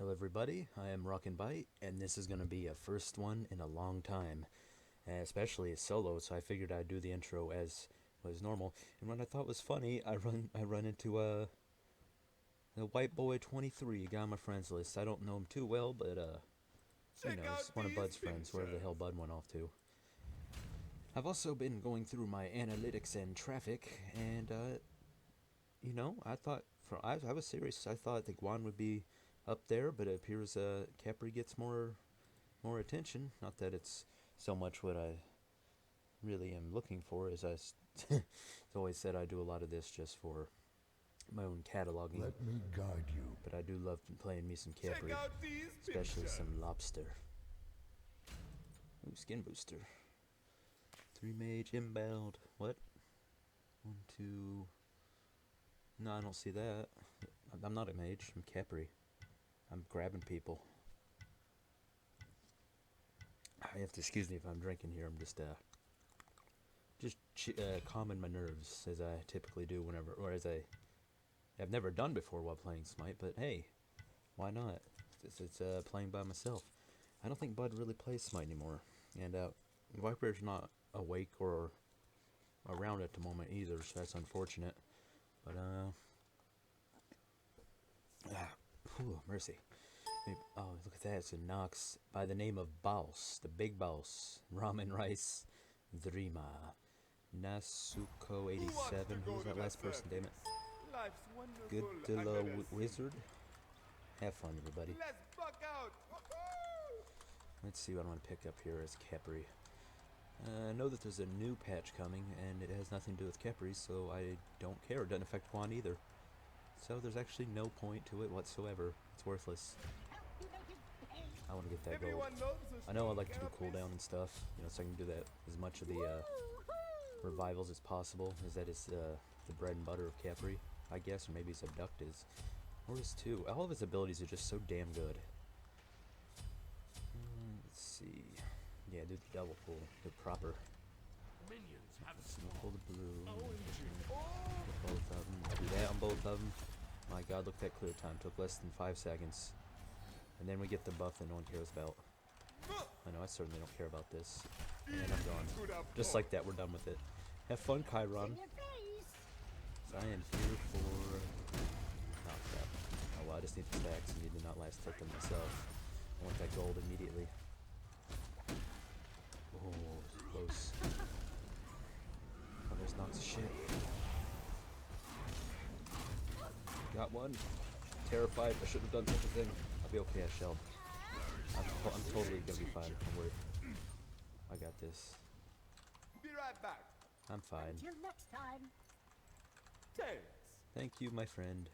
Hello everybody, I am Rockinbite, and this is going to be a first one in a long time, especially a solo, so I figured I'd do the intro as was normal. And what I thought was funny, I run into the white boy 23 guy on my friends list. I don't know him too well, but you know, he's one of Bud's friends, wherever the hell Bud went off to. I've also been going through my analytics and traffic, and you know, I was serious. I thought the Guan would be up there, but it appears Khepri gets more attention. Not that it's so much what I really am looking for, as it's always said, I do a lot of this just for my own cataloging. Let me guide you. But I do love playing me some Khepri, especially some lobster. Ooh, skin booster. 3 mage inbound. What? 1, 2. No, I don't see that. I'm not a mage. I'm Khepri. I'm grabbing people. You have to excuse me if I'm drinking here. I'm just calming my nerves, as I typically do whenever, or as I've never done before while playing Smite. But hey, why not? It's playing by myself. I don't think Bud really plays Smite anymore, and Viper's not awake or around at the moment either, so that's unfortunate. But mercy. Oh, look at that. It's a Nox by the name of Boss, the big boss. Ramen Rice Drima. Nasuko87. Who's that last person, damn it? Good Wizard. Have fun, everybody. Let's see what I want to pick up here as Khepri. I know that there's a new patch coming, and it has nothing to do with Khepri, so I don't care. It doesn't affect Quan either. So there's actually no point to it whatsoever. It's worthless. I want to get that gold. I know I like to do cooldown and stuff, you know, so I can do that as much of the revivals as possible, as that is the bread and butter of Khepri, I guess, or maybe his abduct is. Or his 2. All of his abilities are just so damn good. Let's see. Yeah, do the double pull, the proper. Pull the blue. Both of them. Do that on both of them. My god, look at that clear time. Took less than 5 seconds. And then we get the buff that no one cares about. I know, I certainly don't care about this. And then I'm gone. Just like that, we're done with it. Have fun, Chiron. I am here for... Oh, crap. Oh, well, I just need the stacks. I need to not last hit them myself. I want that gold immediately. Oh, close. Oh, there's Nox shit. Got one. Terrified. I shouldn't have done such a thing. I'll be okay, I shall. I'm totally gonna be fine. Don't worry. I got this. Be right back. I'm fine. Until next time. Thanks. Thank you, my friend.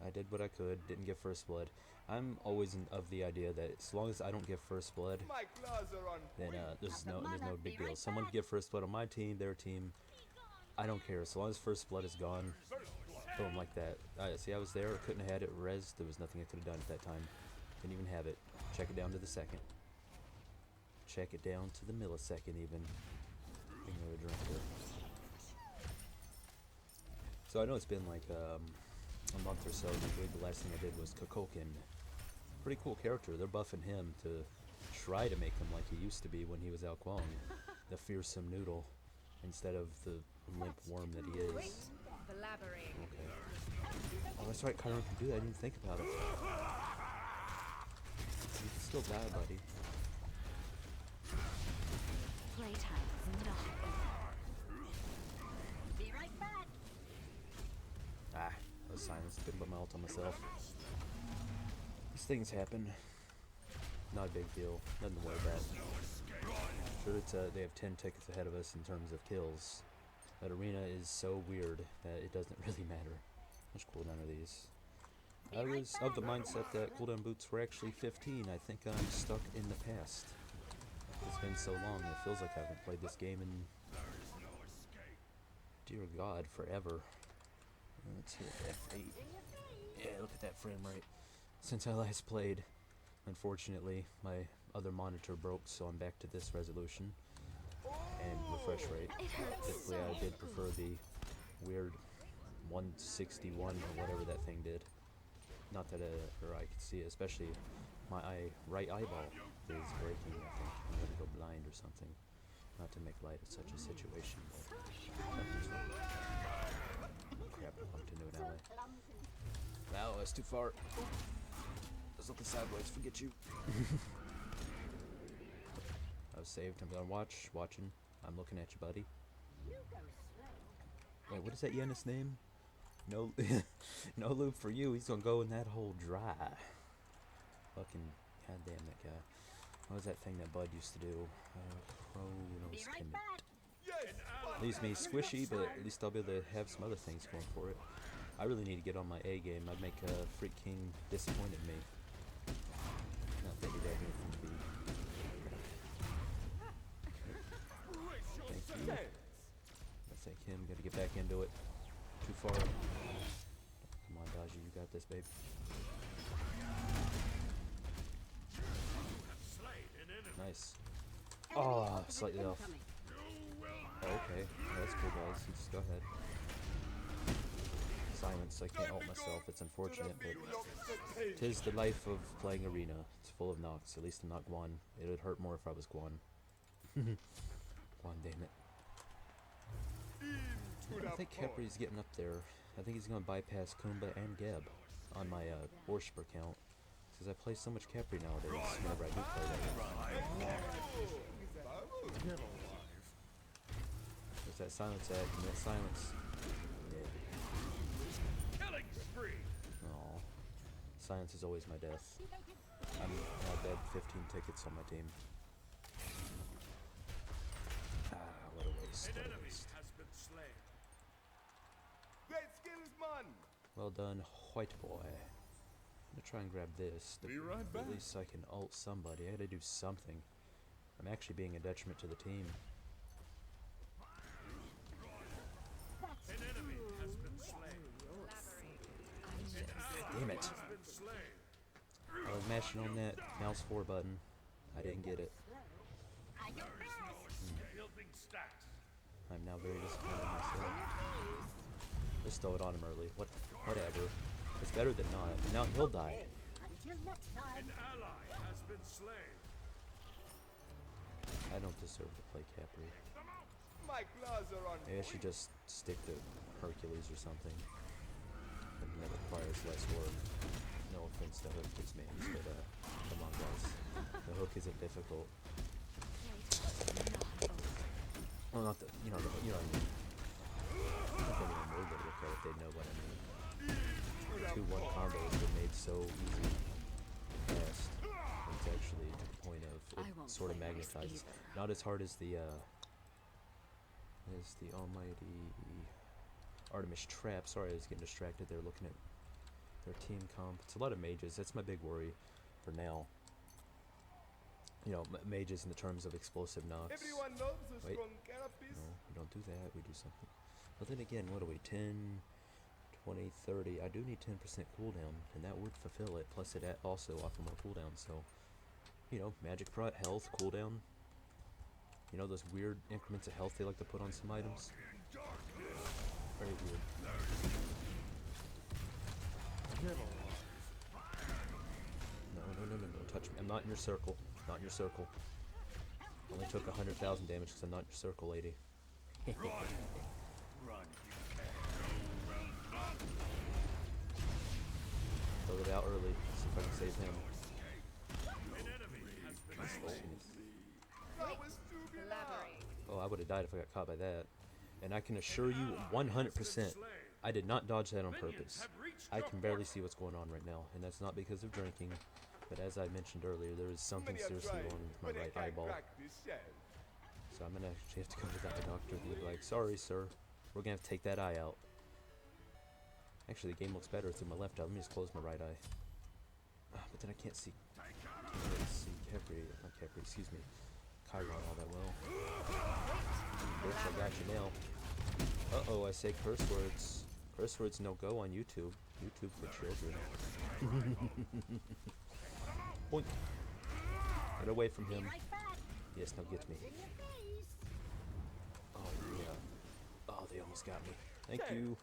I did what I could. Didn't get first blood. I'm always of the idea that as long as I don't get first blood, My claws are on then point. there's no big deal. Someone can get first blood on my team, their team. I don't care. So long as first blood is gone, boom, like that. See, I was there. I couldn't have had it res. There was nothing I could have done at that time. Didn't even have it. Check it down to the second. Check it down to the millisecond even. Being another drinker. So I know it's been like a month or so. The last thing I did was Kokokin. Pretty cool character. They're buffing him to try to make him like he used to be when he was Al Kwong. The fearsome noodle instead of the limp worm that he is. Okay. Oh, that's right. Chiron can do that. I didn't even think about it. You can still die, buddy. Playtime is not over. Be right back. Ah, I was silenced. Couldn't put my ult on myself. These things happen. Not a big deal. Nothing to worry about. Sure, it's they have 10 tickets ahead of us in terms of kills. That arena is so weird that it doesn't really matter. How much cooldown are these? I was of the mindset that cooldown boots were actually 15. I think I'm stuck in the past. It's been so long, it feels like I haven't played this game in, dear God, forever. Let's hit F8. Yeah, look at that frame rate. Since I last played, unfortunately, my other monitor broke, so I'm back to this resolution and refresh rate. Typically, I did prefer the weird 161 or whatever that thing did. not that or I can see it, especially my right eyeball is breaking. I think I'm gonna go blind or something. Not to make light of such a situation, but nothing's wrong. Crap, I bumped into an ally. Wow, that's too far. I was looking sideways. Forget you. I was saved. I'm gonna watching. I'm looking at you, buddy. Wait, what is that Janus name? No, no loop for you. He's gonna go in that hole dry. Fucking goddamn that guy. What was that thing that Bud used to do? Chronos commit. Leaves me squishy, but at least I'll be able to have some other things going for it. I really need to get on my A game. I'd make Freak King disappointed me. Not that he'd have anything to be. Thank you. I thank him. Gotta get back into it. Too far. Come on, Daji, you got this, babe. Nice. Oh, slightly off. Oh, okay. Yeah, that's cool, guys. You just go ahead. Silence. I can't ult myself. It's unfortunate, but 'tis the life of playing arena. It's full of knocks. At least I'm not Guan. It would hurt more if I was Guan. Guan, damn it. I think Khepri's getting up there. I think he's going to bypass Kumba and Geb on my Worshipper count. Because I play so much Khepri nowadays whenever I do play that. Where's that silence at? Give me that silence. Yeah. Aww. Silence is always my death. I'm dead 15 tickets on my team. Ah, what a waste. What a waste. Great skills, man. Well done, white boy. I'm gonna try and grab this. At least I can ult somebody. I gotta do something. I'm actually being a detriment to the team. Damn it. I was mashing on that mouse 4 button. I didn't get it. I'm now very disappointed in myself. Just throw it on him early. Whatever. It's better than not. Now he'll die. I don't deserve to play Khepri. My claws are on. Maybe I should just stick to Hercules or something. And that requires less work. No offense to Hercules names, but come on guys. The hook isn't difficult. Well, not the, you know what I mean. I think anyone would look at it if they know what I mean. 2-1 combos were made so easy fast. It's actually to the point of it sort of magnetizes. Not as hard as the almighty Artemis Trap. Sorry, I was getting distracted there looking at their team comp. It's a lot of mages. That's my big worry for now. You know, mages in the terms of explosive knocks. Everyone loves a Wait. strong carapace. No, we don't do that. We do something. But then again, what are we? 10, 20, 30. I do need 10% cooldown, and that would fulfill it. Plus, it also offer more cooldown. So, you know, magic prot, health, cooldown. You know those weird increments of health they like to put on some items? Very weird. No, don't touch me. I'm not in your circle. Not in your circle. Only took 100,000 damage because I'm not in your circle, lady. Throw it out early. See if I can save him. Oh, I would have died if I got caught by that. And I can assure you 100%, I did not dodge that on purpose. I can barely see what's going on right now, and that's not because of drinking. But as I mentioned earlier, there is something seriously wrong with my right eyeball. So I'm gonna actually have to go to the eye doctor and be like, sorry sir, we're gonna have to take that eye out. Actually, the game looks better through my left eye. Let me just close my right eye. But then I can't see Khepri, not Khepri, excuse me, Chiron all that well. Bitch, I got you now. Uh-oh, I say curse words. Curse words no go on YouTube. YouTube for children. Boink. Get away from him. Yes, now get me. Oh, yeah. Oh, they almost got me. Thank you.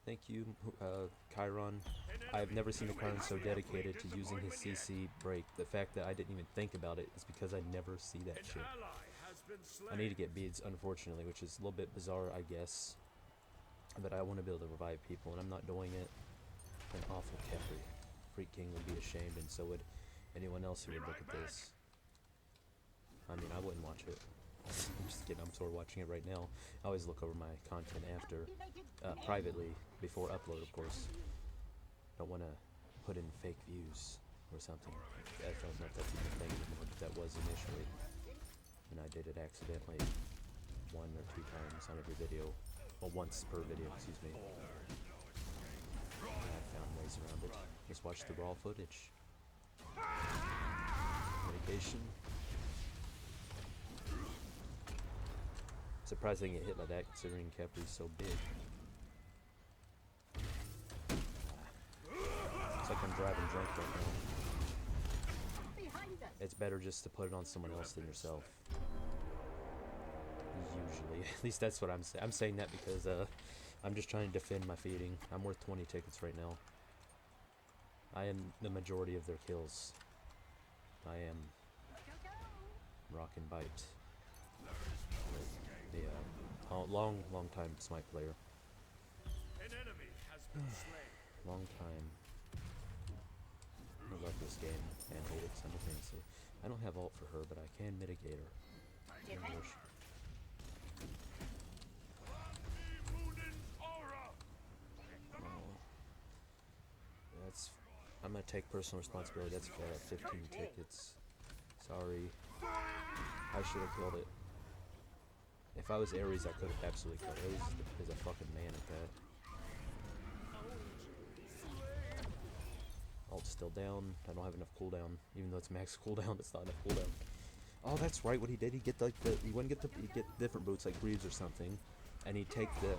Thank you, Chiron. I've never seen a Chiron so dedicated to using his CC break. The fact that I didn't even think about it is because I never see that shit. I need to get beads, unfortunately, which is a little bit bizarre, I guess. But I want to be able to revive people, and I'm not doing it. An awful Khepri. Freak King would be ashamed, and so would anyone else who would look at this. I mean, I wouldn't watch it. I'm just kidding, I'm sort of watching it right now. I always look over my content after, privately, before upload, of course. Don't want to put in fake views or something. I don't know if that's even a thing anymore, but that was initially. And I did it accidentally 1 or 2 times on every video. Well, once per video, excuse me. And I found ways around it. Just watch the raw footage. Medication. Surprised I didn't get hit by that considering Khepri's so big. Looks like I'm driving drunk right now. It's better just to put it on someone else than yourself. Usually. At least that's what I'm saying. I'm saying that because I'm just trying to defend my feeding. I'm worth 20 tickets right now. I am the majority of their kills. I am Rockinbite. The long time Smite player. Long time. I love this game and hate it simultaneously. I don't have ult for her, but I can mitigate her. That's. I'm gonna take personal responsibility. That's fair. 15 tickets. Sorry. I should have killed it. If I was Ares, I could have absolutely killed it. Ares is a fucking man at that. Ult's still down. I don't have enough cooldown. Even though it's max cooldown, it's not enough cooldown. Oh, that's right. What he did, he get like he wouldn't get he'd get different boots like Greaves or something, and he'd take the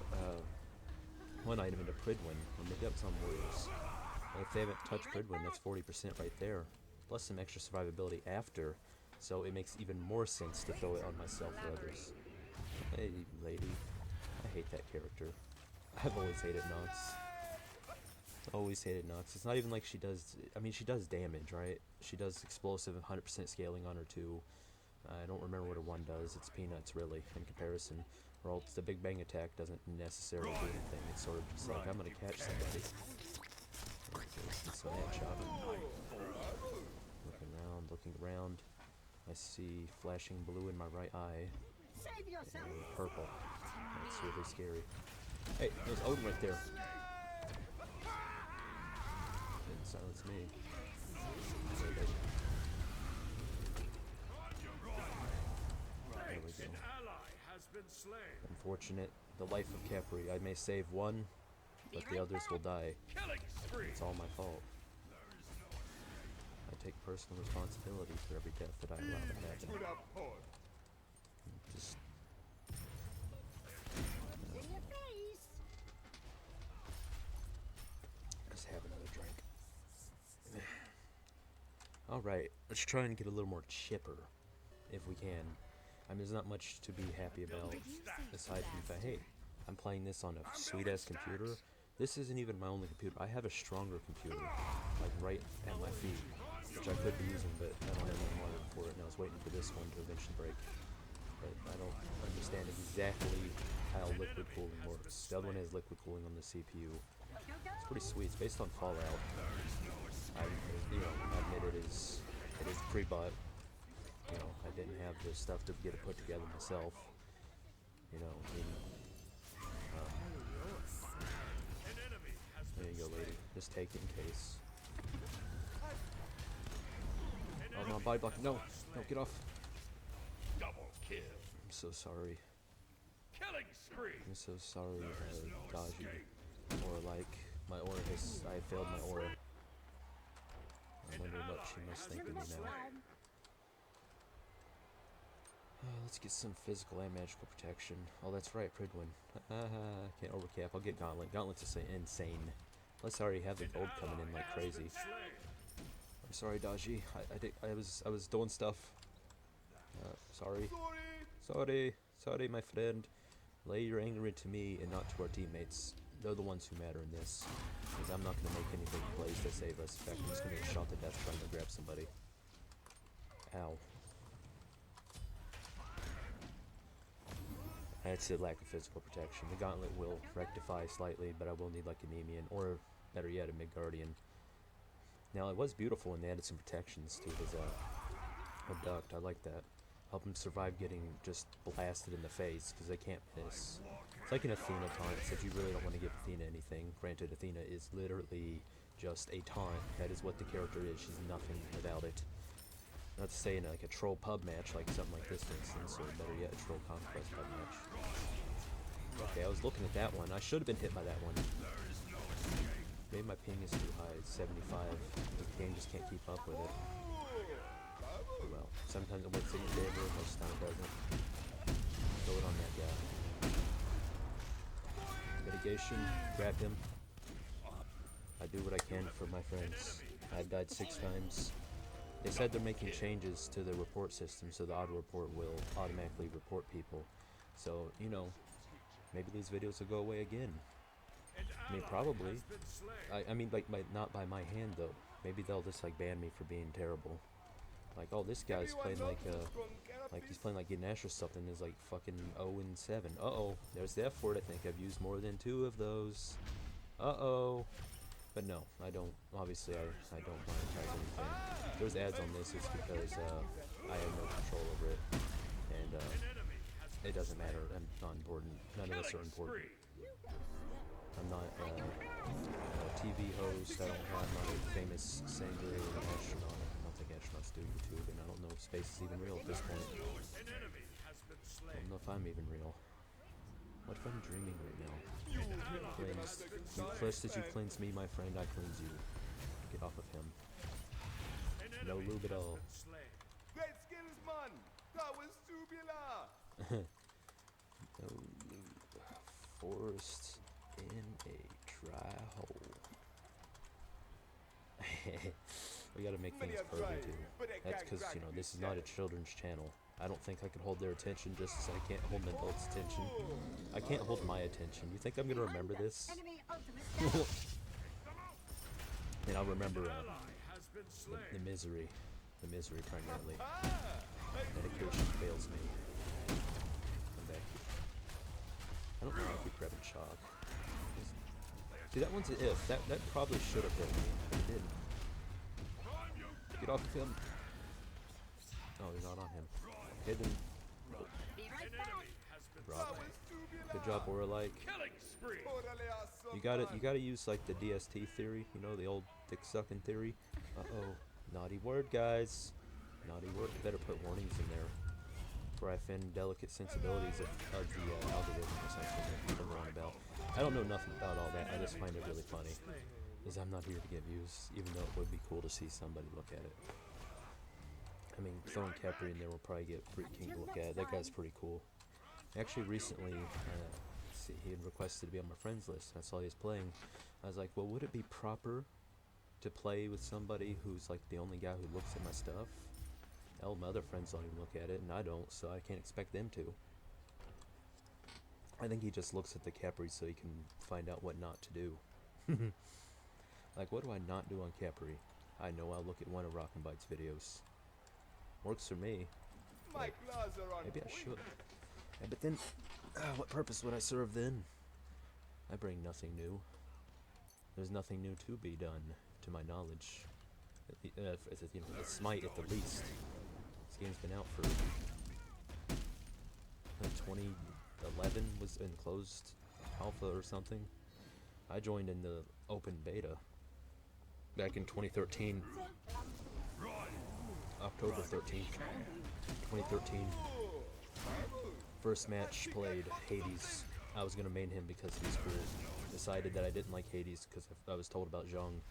one item into Pridwin, and maybe that was on Warriors. And if they haven't touched Pridwin, that's 40% right there, plus some extra survivability after. So it makes even more sense to throw it on myself or others. Hey, lady. I hate that character. I've always hated Nox. Always hated Nox. It's not even like she does... I mean, she does damage, right? She does explosive 100% scaling on her 2. I don't remember what her 1 does. It's peanuts, really, in comparison. Her ult's the Big Bang attack doesn't necessarily do anything. It's sort of just like, I'm gonna catch somebody. So headshot. Looking around. I see flashing blue in my right eye. And purple. That's really scary. Hey, there's Odin right there. Didn't silence me. There we go. Unfortunate. The life of Khepri. I may save one, but the others will die. It's all my fault. I take personal responsibility for every death that I allow to happen. Just have another drink. Alright, let's try and get a little more chipper, if we can. I mean, there's not much to be happy about, aside from the fact, hey, I'm playing this on a sweet-ass computer. This isn't even my only computer. I have a stronger computer, like right at my feet, which I could be using, but I don't have any monitor for it, and I was waiting for this one to eventually break. But I don't understand exactly how liquid cooling works. The other one has liquid cooling on the CPU. It's pretty sweet. It's based on Fallout. I admit it is pre-bought. You know, I didn't have the stuff to get it put together myself. You know, I mean, there you go, lady. Just take it in case. Oh no, body block. No, no, get off. Double kill. I'm so sorry. Killing spree. I'm so sorry, Dodgy. Or like, my aura has, I failed my aura. I wonder what she must think of me now. Let's get some physical and magical protection. Oh, that's right, Pridwin. Can't overcap. I'll get Gauntlet. Gauntlet's insane. Plus, I already have the gold coming in like crazy. I'm sorry, Daji. I was doing stuff. Sorry. Sorry, my friend. Lay your anger into me and not to our teammates. They're the ones who matter in this. Because I'm not going to make any big plays to save us. In fact, I'm just going to get shot to death trying to grab somebody. Ow. That's a lack of physical protection. The gauntlet will rectify slightly, but I will need like a Nemean, or better yet, a Midgardian. Now, it was beautiful when they added some protections to his abduct. I like that. Help him survive getting just blasted in the face, because they can't miss. It's like an Athena taunt, so if you really don't want to give Athena anything. Granted, Athena is literally just a taunt. That is what the character is. She's nothing without it. Not to say in like a troll pub match, like something like this instance, or better yet, a troll conquest pub match. Okay, I was looking at that one. I should have been hit by that one. Maybe my ping is too high. It's 75. The game just can't keep up with it. Well, sometimes it works in your favor, most of the time it doesn't. Throw it on that guy. Mitigation, grab him. I do what I can for my friends. I've died 6 times. They said they're making changes to the report system, so the auto report will automatically report people. So, you know, maybe these videos will go away again. I mean, probably. I mean, like, not by my hand, though. Maybe they'll just, like, ban me for being terrible. Like, oh, this guy's playing like he's playing like Ganesh or something, is like fucking 0-7. Uh-oh, there's the F word. I think I've used more than 2 of those. Uh-oh. But no, I don't, obviously I don't monetize anything. If there's ads on this, it's because I have no control over it. And it doesn't matter, I'm not important. None of us are important. I'm not a TV host, I'm not a famous singer or an astronaut. I don't think astronauts do YouTube, and I don't know if space is even real at this point. I don't know if I'm even real. What if I'm dreaming right now? Cleansed. Just as you cleanse me, my friend, I cleanse you. Get off of him. No lube at all. Great skills, man. That was tubular. No lube. Forced in a dry hole. We gotta make things pervy too. That's because, you know, this is not a children's channel. I don't think I can hold their attention just as I can't hold an adult's attention. I can't hold my attention. You think I'm gonna remember this? And I'll remember the misery. The misery primarily. Medication fails me. Come back here. I don't know how I keep grabbing chalk. See, that one's an if. That probably should have hit me, but it didn't. Get off of him. Oh, you're not on him. Hidden. Rock. Good job, Oralike. You gotta use like the DST theory, you know, the old dick sucking theory. Uh-oh. Naughty word, guys. Naughty word. Better put warnings in there. Where I offend delicate sensibilities of the algorithm, essentially, that people are on about. I don't know nothing about all that. I just find it really funny. Because I'm not here to get views, even though it would be cool to see somebody look at it. I mean, throwing Khepri in there will probably get pretty keen to look at. That guy's pretty cool. Actually, recently, he had requested to be on my friends list. I saw he was playing. I was like, well, would it be proper to play with somebody who's like the only guy who looks at my stuff? Hell, my other friends don't even look at it, and I don't, so I can't expect them to. I think he just looks at the Khepri so he can find out what not to do. Like, what do I not do on Khepri? I know I'll look at one of Rockinbite's videos. Works for me. Like, maybe I should. Yeah, but then, what purpose would I serve then? I bring nothing new. There's nothing new to be done, to my knowledge. You know, a Smite at the least. This game's been out for 2011 was in closed alpha or something. I joined in the open beta back in 2013. October 13th, 2013. First match played Hades. I was gonna main him because he's cool. Decided that I didn't like Hades because I was told about Zhong.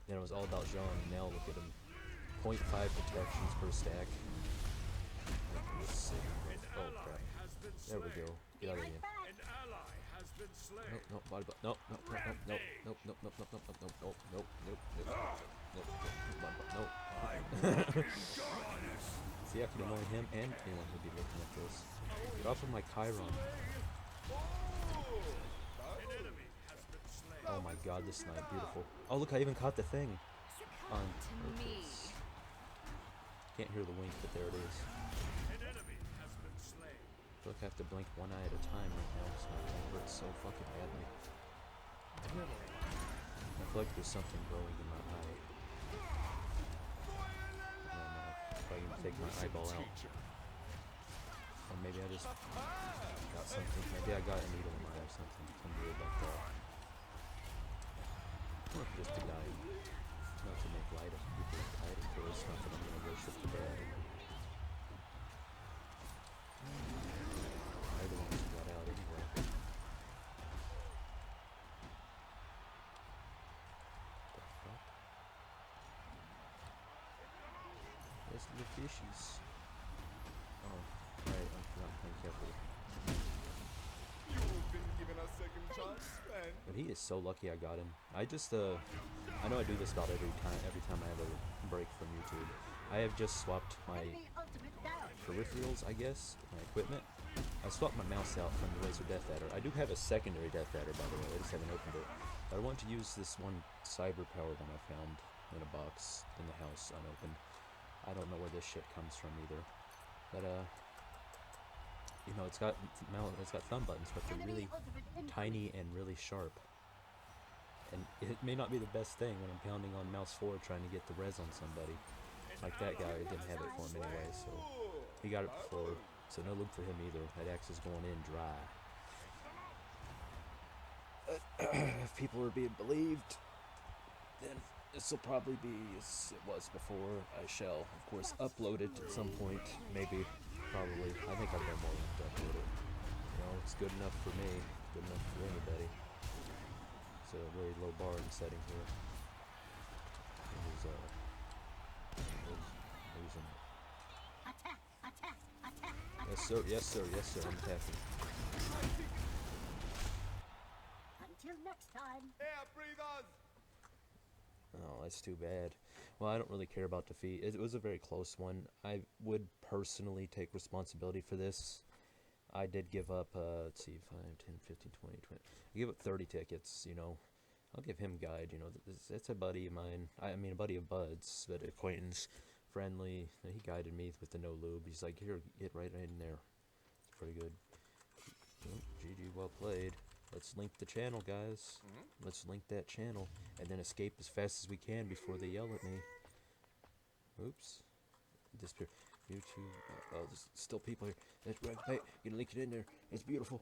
Then it was all about Zhong, and now look at him. 0.5 protections per stack. Oh crap. There we go. Get out of here. Nope, body block. Nope, nope, nope, nope, nope, nope, nope, nope, nope, nope, nope, nope, nope, nope, nope. See, I can annoy him and anyone who'd be looking at this. Get off of my Chiron. Oh my god, this Smite, beautiful. Oh look, I even caught the thing on Succumb to me. purpose. Can't hear the wink, but there it is. An enemy has been slain. I feel like I have to blink one eye at a time right now because my eye hurts so fucking badly. I feel like there's something growing in my eye. I'm probably gonna take my eyeball out. Or maybe I just got something. Maybe I got a needle in my eye or something. I'm weird like that. Or just to die. Not to make light of people hiding for this. Not that I'm gonna worship the dead. They're the ones who got out anyway. The fuck? Where's the fishies? Oh, right, I'm not playing Khepri. You've been given a second chance, friend. But he is so lucky I got him. I just, I know I do this about every time I have a break from YouTube. I have just swapped my Enemy ultimate down. peripherals, I guess, my equipment. I swapped my mouse out from the laser death adder. I do have a secondary death adder, by the way. I just haven't opened it. But I want to use this one cyber power one I found in a box in the house unopened. I don't know where this shit comes from either. But you know, it's got thumb buttons, but they're really Enemy ultimate incoming. tiny and really sharp. And it may not be the best thing when I'm pounding on mouse 4 trying to get the res on somebody. Like that guy didn't have it for him anyway, so he got it before. So no loop for him either. That axe is going in dry. If people are being believed, then this will probably be as it was before. I shall, of course, upload it at some point. Maybe, probably. I think I've done more than to upload it. You know, it's good enough for me. Good enough for anybody. It's a very low bar I'm setting here. Losing it. Attack! Attack! Attack! Yes sir, yes sir, yes sir, I'm attacking. Until next time. Air breathers. Oh, that's too bad. Well, I don't really care about defeat. It was a very close one. I would personally take responsibility for this. I did give up, let's see, 5, 10, 15, 20, 20. I gave up 30 tickets, you know. I'll give him guide, you know. That's a buddy of mine. I mean, a buddy of Bud's, but acquaintance, friendly. He guided me with the no lube. He's like, here, get right in there. It's pretty good. Oh, GG, well played. Let's link the channel, guys. Let's link that channel. And then escape as fast as we can before they yell at me. Oops. Disappear. YouTube. Oh, there's still people here. That's right. Hey, you can link it in there. It's beautiful.